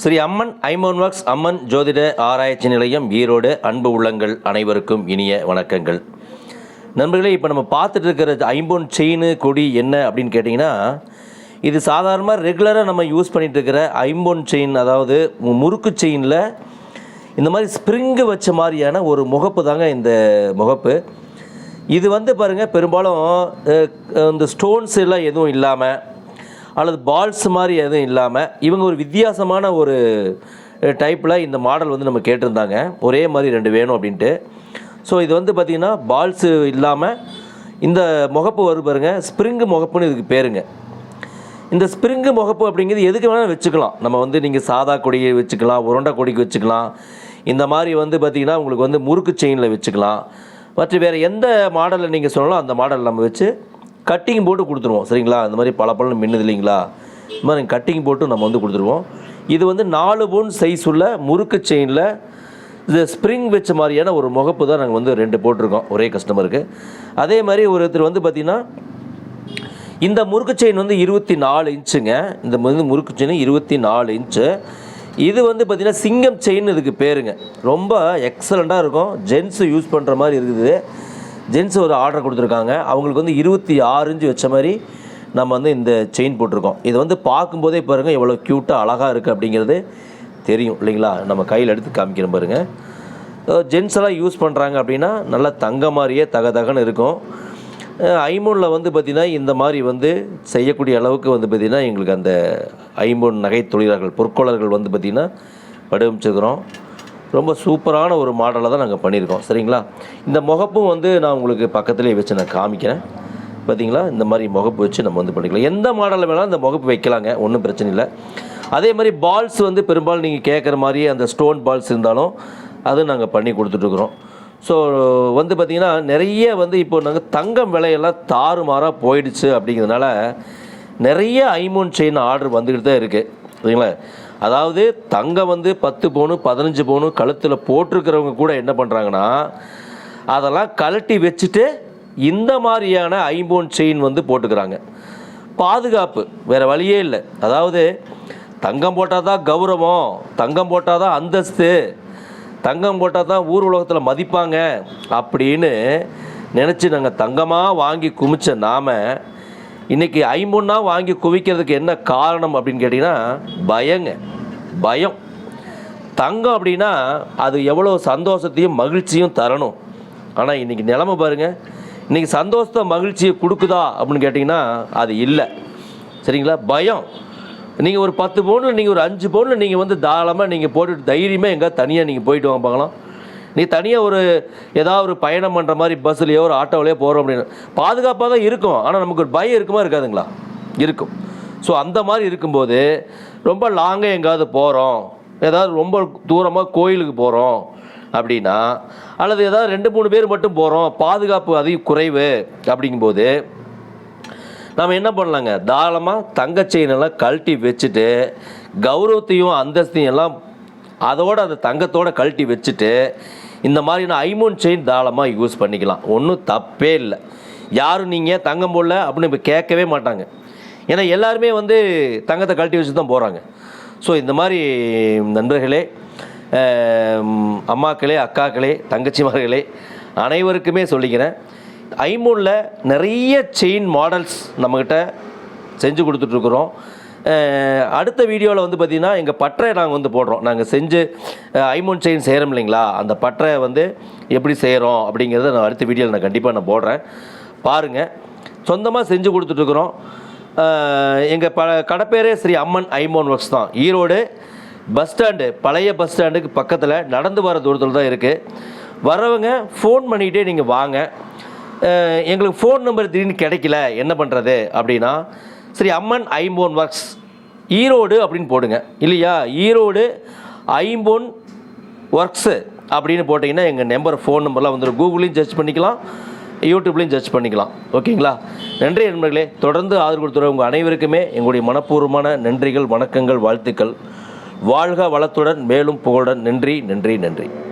ஸ்ரீ அம்மன் ஐம்பொன் ஒர்க்ஸ் அம்மன் ஜோதிட ஆராய்ச்சி நிலையம் ஈரோடு. அன்பு உள்ளங்கள் அனைவருக்கும் இனிய வணக்கங்கள். நண்பர்களே, இப்போ நம்ம பார்த்துட்டு இருக்கிற ஐம்பொன் செயின் கொடி என்ன அப்படின்னு கேட்டிங்கன்னா, இது சாதாரணமாக ரெகுலராக நம்ம யூஸ் பண்ணிகிட்டு இருக்கிற ஐம்பொன் செயின், அதாவது முறுக்கு செயினில் இந்த மாதிரி ஸ்ப்ரிங்கு வச்ச மாதிரியான ஒரு முகப்பு தாங்க இந்த முகப்பு. இது பாருங்கள், பெரும்பாலும் இந்த ஸ்டோன்ஸ் எல்லாம் எதுவும் இல்லாமல் அல்லது பால்ஸ் மாதிரி எதுவும் இல்லாமல் இவங்க ஒரு வித்தியாசமான ஒரு டைப்பில் இந்த மாடல் நம்ம கேட்டிருந்தாங்க. ஒரே மாதிரி 2 வேணும் அப்படின்ட்டு. ஸோ இது பார்த்திங்கன்னா பால்ஸு இல்லாமல் இந்த முகப்பு பாருங்கள், ஸ்ப்ரிங்கு முகப்புன்னு இதுக்கு பேருங்க. இந்த ஸ்ப்ரிங்கு முகப்பு அப்படிங்கிறது எதுக்கு வேணாலும் வச்சுக்கலாம். நம்ம நீங்கள் சாதா கொடியை வச்சுக்கலாம், உருண்டை கொடிக்கு வச்சுக்கலாம். இந்த மாதிரி பார்த்திங்கன்னா உங்களுக்கு முறுக்கு செயினில் வச்சுக்கலாம். மற்ற வேறு எந்த மாடலில் நீங்கள் சொல்லலாம் அந்த மாடல் நம்ம வச்சு கட்டிங் போட்டு கொடுத்துருவோம். சரிங்களா? அந்த மாதிரி பல மின்னுது இல்லைங்களா, இந்த மாதிரி கட்டிங் போட்டு நம்ம கொடுத்துருவோம். இது 4 பவுன் சைஸ் உள்ள முறுக்கு செயினில் இது ஸ்ப்ரிங் வச்ச மாதிரியான ஒரு முகப்பு தான் நாங்கள் 2 போட்டிருக்கோம் ஒரே கஸ்டமருக்கு. அதே மாதிரி ஒருத்தர் பார்த்திங்கன்னா இந்த முறுக்கு செயின் 24 இன்ச்சுங்க. இந்த முறுக்கு செயின் 24 இன்ச்சு. இது பார்த்திங்கன்னா சிங்கம் செயின் இதுக்கு பேருங்க. ரொம்ப எக்ஸலண்ட்டாக இருக்கும். ஜென்ஸு யூஸ் பண்ணுற மாதிரி இருக்குது. ஜென்ஸ் ஒரு ஆர்டர் கொடுத்துருக்காங்க. அவங்களுக்கு 26 இன்ச்சு வச்ச மாதிரி நம்ம இந்த செயின் போட்டிருக்கோம். இது பார்க்கும்போதே பாருங்கள் எவ்வளோ க்யூட்டாக அழகாக இருக்குது அப்படிங்கிறது தெரியும் இல்லைங்களா? நம்ம கையில் எடுத்து காமிக்கிறோம் பாருங்கள். ஜென்ஸ் எல்லாம் யூஸ் பண்ணுறாங்க அப்படின்னா நல்லா தங்க மாதிரியே தகன்னு இருக்கும். ஐம்பொனில் பார்த்திங்கன்னா இந்த மாதிரி செய்யக்கூடிய அளவுக்கு பார்த்திங்கன்னா எங்களுக்கு அந்த ஐம்பொன் நகை தொழிலாளர்கள் பொற்கொள்ளர்கள் பார்த்திங்கன்னா வடிவமைச்சிருக்கிறோம். ரொம்ப சூப்பரான ஒரு மாடலை தான் நாங்கள் பண்ணியிருக்கோம். சரிங்களா? இந்த முகப்பும் நான் உங்களுக்கு பக்கத்துலேயே வச்சு நான் காமிக்கிறேன். பார்த்திங்களா? இந்த மாதிரி முகப்பு வச்சு நம்ம பண்ணிக்கலாம். எந்த மாடலில் வேணாலும் இந்த முகப்பு வைக்கலாங்க, ஒன்றும் பிரச்சனை இல்லை. அதே மாதிரி பால்ஸ் பெரும்பாலும் நீங்கள் கேட்குற மாதிரியே அந்த ஸ்டோன் பால்ஸ் இருந்தாலும் அது நாங்கள் பண்ணி கொடுத்துட்ருக்குறோம். ஸோ பார்த்திங்கன்னா நிறைய இப்போ நாங்கள் தங்கம் விலையெல்லாம் தாறுமாறாக போயிடுச்சு. அப்படிங்கிறதுனால நிறைய ஐம்பொன் செயின் ஆர்டர் வந்துக்கிட்டு தான் இருக்குது. சரிங்களா? அதாவது தங்கம் 10 பவுனு 15 பவுனு கழுத்தில் போட்டிருக்கிறவங்க கூட என்ன பண்ணுறாங்கன்னா, அதெல்லாம் கழட்டி வச்சுட்டு இந்த மாதிரியான ஐம்பொன் செயின் போட்டுக்கிறாங்க. பாதுகாப்பு வேறு வழியே இல்லை. அதாவது தங்கம் போட்டால் தான் கௌரவம், தங்கம் போட்டால் தான் அந்தஸ்து, தங்கம் போட்டால் தான் ஊர் உலகத்தில் மதிப்பாங்க அப்படின்னு நினச்சி நாங்கள் தங்கமாக வாங்கி குமிச்ச நாம் இன்றைக்கி ஐம்பொன்னாக வாங்கி குவிக்கிறதுக்கு என்ன காரணம் அப்படின்னு கேட்டிங்கன்னா பயம். தங்கம் அப்படின்னா அது எவ்வளோ சந்தோஷத்தையும் மகிழ்ச்சியும் தரணும். ஆனால் இன்றைக்கி நிலைமை பாருங்கள், இன்றைக்கி சந்தோஷத்தை மகிழ்ச்சியை கொடுக்குதா அப்படின்னு கேட்டிங்கன்னா அது இல்லை. சரிங்களா? பயம். நீங்கள் ஒரு 10 பவுனில் நீங்கள் ஒரு 5 பவுனில் நீங்கள் தாராளமாக நீங்கள் போட்டுட்டு தைரியமாக எங்கே தனியாக நீங்கள் போயிட்டு வாங்க பார்க்கலாம். நீ தனியாக ஒரு ஏதாவது ஒரு பயணம் பண்ணுற மாதிரி பஸ்ஸுலையோ ஒரு ஆட்டோவிலையோ போகிறோம் அப்படின்னு பாதுகாப்பாக தான் இருக்கும். ஆனால் நமக்கு ஒரு பயம் இருக்குமா இருக்காதுங்களா? இருக்கும். ஸோ அந்த மாதிரி இருக்கும்போது ரொம்ப லாங்காக எங்கேயாவது போகிறோம், ஏதாவது ரொம்ப தூரமாக கோயிலுக்கு போகிறோம் அப்படின்னா, அல்லது ஏதாவது 2-3 பேர் மட்டும் போகிறோம், பாதுகாப்பு அதிக குறைவு அப்படிங்கும்போது நம்ம என்ன பண்ணலாங்க, தாராளமாக தங்க செயினெல்லாம் கழட்டி வச்சுட்டு கௌரவத்தையும் அந்தஸ்தையும் எல்லாம் அதோடு அந்த தங்கத்தோடு கழட்டி வச்சுட்டு இந்த மாதிரியான ஐம்பொன் செயின் தாராளமாக யூஸ் பண்ணிக்கலாம். ஒன்றும் தப்பே இல்லை. யாரும் நீங்கள் தங்கம் போடல அப்படின்னு இப்போ கேட்கவே மாட்டாங்க. ஏன்னா எல்லாருமே தங்கத்தை கழட்டி வச்சு தான் போகிறாங்க. ஸோ இந்த மாதிரி நண்பர்களே, அம்மாக்களே, அக்காக்களே, தங்கச்சிமார்களே அனைவருக்குமே சொல்லிக்கிறேன், ஐம்பொனில் நிறைய செயின் மாடல்ஸ் நம்மக்கிட்ட செஞ்சு கொடுத்துட்ருக்குறோம். அடுத்த வீடியோவில் பார்த்திங்கன்னா எங்கள் பட்டறையை நாங்கள் போடுறோம். நாங்கள் செஞ்சு ஐம்பொன் செயின் செய்கிறோம் இல்லைங்களா, அந்த பட்டறையை எப்படி செய்கிறோம் அப்படிங்கிறத நான் அடுத்த வீடியோவில் நான் கண்டிப்பாக நான் போடுறேன். பாருங்கள், சொந்தமாக செஞ்சு கொடுத்துட்ருக்குறோம். எங்கள் கடை பேரே ஸ்ரீ அம்மன் ஐம்பொன் ஒர்க்ஸ் தான். ஈரோடு பஸ் ஸ்டாண்டு, பழைய பஸ் ஸ்டாண்டுக்கு பக்கத்தில் நடந்து வர தூரத்தில் தான் இருக்குது. வரவங்க ஃபோன் பண்ணிக்கிட்டே நீங்கள் வாங்க. எங்களுக்கு ஃபோன் நம்பர் திடீர்னு கிடைக்கல, என்ன பண்ணுறது அப்படின்னா ஸ்ரீ அம்மன் ஐம்பொன் ஒர்க்ஸ் ஈரோடு அப்படின்னு போடுங்க. இல்லையா, ஈரோடு ஐம்பொன் ஒர்க்ஸு அப்படின்னு போட்டிங்கன்னா எங்கள் நம்பர் ஃபோன் நம்பர்லாம் கூகுளையும் சர்ச் பண்ணிக்கலாம், யூடியூப்லேயும் சர்ச் பண்ணிக்கலாம். ஓகேங்களா? நன்றி நண்பர்களே. தொடர்ந்து ஆதரவு கொடுத்துற உங்கள் அனைவருக்குமே எங்களுடைய மனப்பூர்வமான நன்றிகள், வணக்கங்கள், வாழ்த்துக்கள். வாழ்க வளத்துடன், மேலும் புகழுடன். நன்றி.